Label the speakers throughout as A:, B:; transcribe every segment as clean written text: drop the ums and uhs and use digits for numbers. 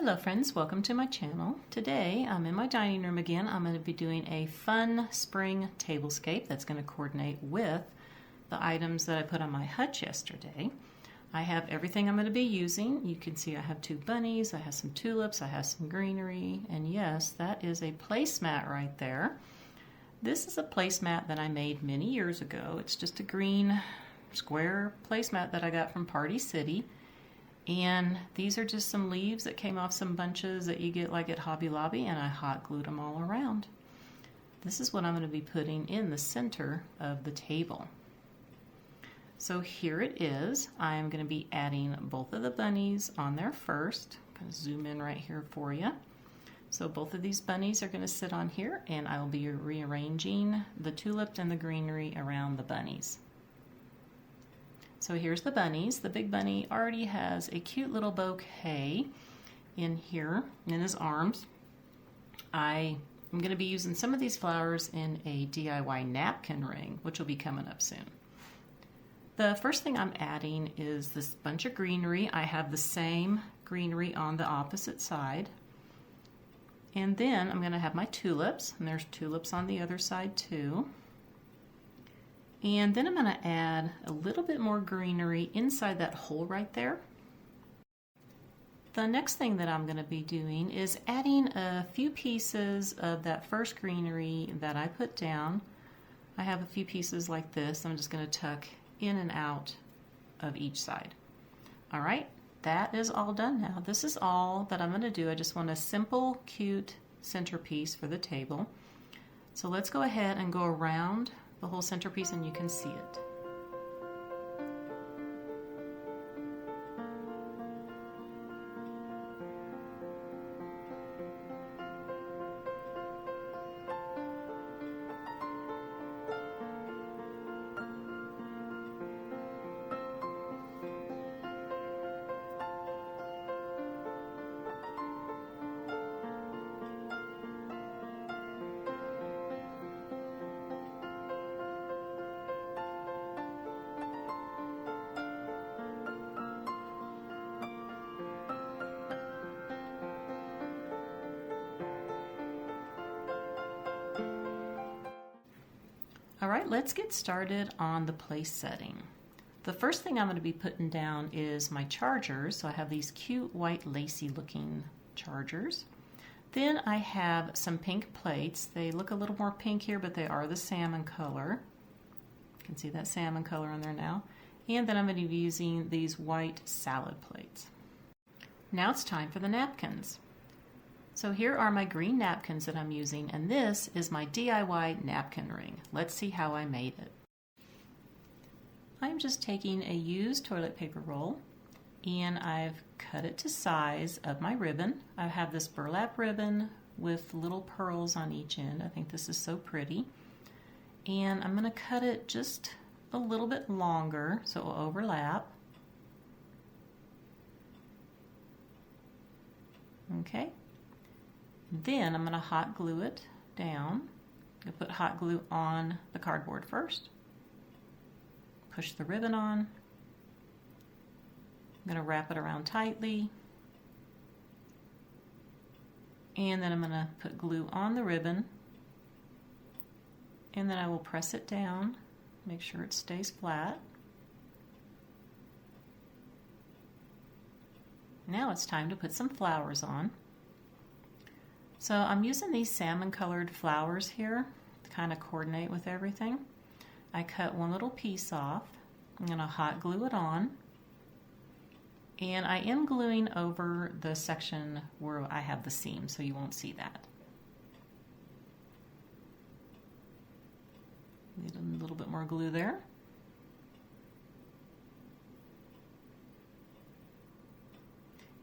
A: Hello friends, welcome to my channel. Today I'm in my dining room again. I'm going to be doing a fun spring tablescape that's going to coordinate with the items that I put on my hutch yesterday. I have everything I'm going to be using. You can see I have 2 bunnies, I have some tulips, I have some greenery, and yes, that is a placemat right there. This is a placemat that I made many years ago. It's just a green square placemat that I got from Party City. And these are just some leaves that came off some bunches that you get like at Hobby Lobby, and I hot glued them all around. This is what I'm going to be putting in the center of the table. So here it is. I'm going to be adding both of the bunnies on there first. I'm going to zoom in right here for you. So both of these bunnies are going to sit on here, and I will be rearranging the tulips and the greenery around the bunnies. So here's the bunnies. The big bunny already has a cute little bouquet in here in his arms. I am going to be using some of these flowers in a DIY napkin ring, which will be coming up soon. The first thing I'm adding is this bunch of greenery. I have the same greenery on the opposite side. And then I'm going to have my tulips, and there's tulips on the other side too. And then I'm going to add a little bit more greenery inside that hole right there. The next thing that I'm going to be doing is adding a few pieces of that first greenery that I put down. I have a few pieces like this. I'm just going to tuck in and out of each side. All right, that is all done now. This is all that I'm going to do. I just want a simple, cute centerpiece for the table. So let's go ahead and go around the whole centerpiece and you can see it. All right, let's get started on the place setting. The first thing I'm going to be putting down is my chargers. So I have these cute white lacy looking chargers. Then I have some pink plates. They look a little more pink here, but they are the salmon color. You can see that salmon color on there now. And then I'm going to be using these white salad plates. Now it's time for the napkins. So here are my green napkins that I'm using, and this is my DIY napkin ring. Let's see how I made it. I'm just taking a used toilet paper roll, and I've cut it to size of my ribbon. I have this burlap ribbon with little pearls on each end. I think this is so pretty. And I'm going to cut it just a little bit longer so it will overlap. Okay. Then I'm going to hot glue it down. I'm going to put hot glue on the cardboard first. Push the ribbon on. I'm going to wrap it around tightly. And then I'm going to put glue on the ribbon. And then I will press it down. Make sure it stays flat. Now it's time to put some flowers on. So I'm using these salmon colored flowers here to kind of coordinate with everything. I cut one little piece off. I'm going to hot glue it on. And I am gluing over the section where I have the seam, so you won't see that. Need a little bit more glue there.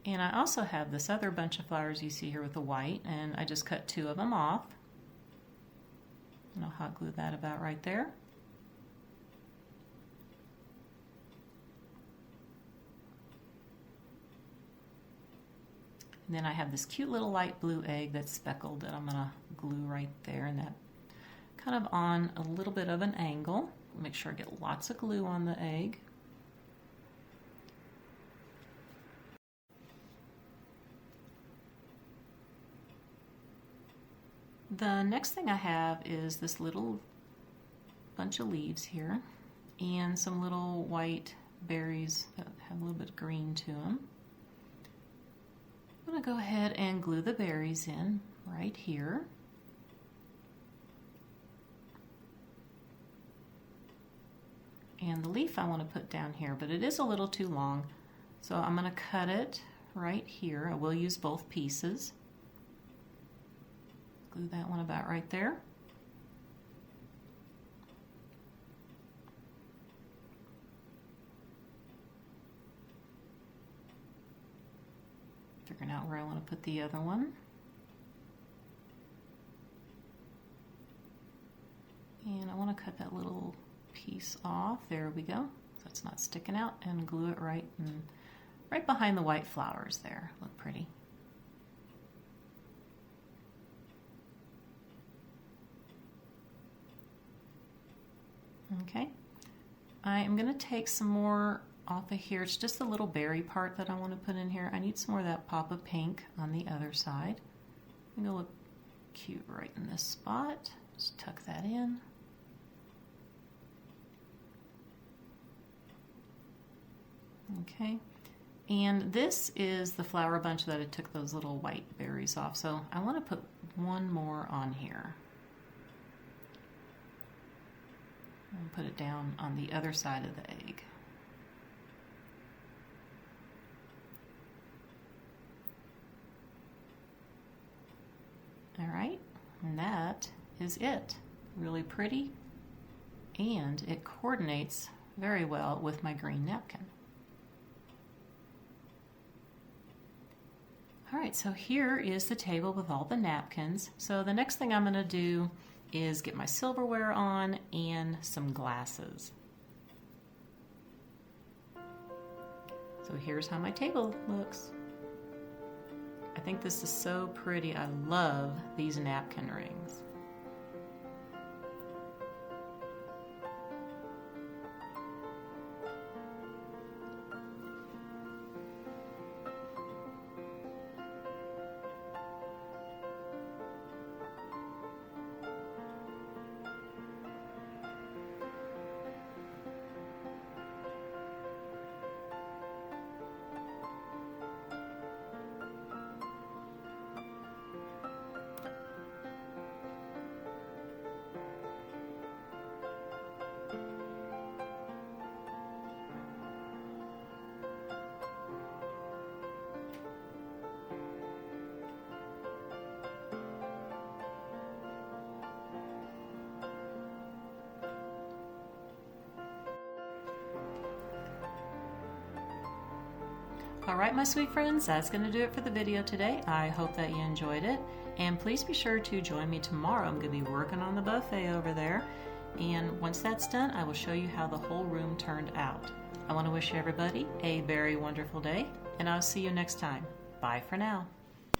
A: And I also have this other bunch of flowers you see here with the white, and I just cut 2 of them off. And I'll hot glue that about right there. And then I have this cute little light blue egg that's speckled that I'm going to glue right there, and that kind of on a little bit of an angle. Make sure I get lots of glue on the egg. The next thing I have is this little bunch of leaves here and some little white berries that have a little bit of green to them. I'm going to go ahead and glue the berries in right here. And the leaf I want to put down here, but it is a little too long, so I'm going to cut it right here. I will use both pieces. Glue that one about right there. Figuring out where I want to put the other one. And I want to cut that little piece off. There we go. So it's not sticking out, and glue it right behind the white flowers there. Look pretty. Okay. I am going to take some more off of here. It's just the little berry part that I want to put in here. I need some more of that pop of pink on the other side. It'll look cute right in this spot. Just tuck that in. Okay, and this is the flower bunch that I took those little white berries off, so I want to put one more on here. And put it down on the other side of the egg. All right, and that is it. Really pretty, and it coordinates very well with my green napkin. All right, so here is the table with all the napkins. So the next thing I'm going to do is get my silverware on and some glasses. So here's how my table looks. I think this is so pretty. I love these napkin rings. All right, my sweet friends, that's going to do it for the video today. I hope that you enjoyed it. And please be sure to join me tomorrow. I'm going to be working on the buffet over there. And once that's done, I will show you how the whole room turned out. I want to wish everybody a very wonderful day, and I'll see you next time. Bye for now.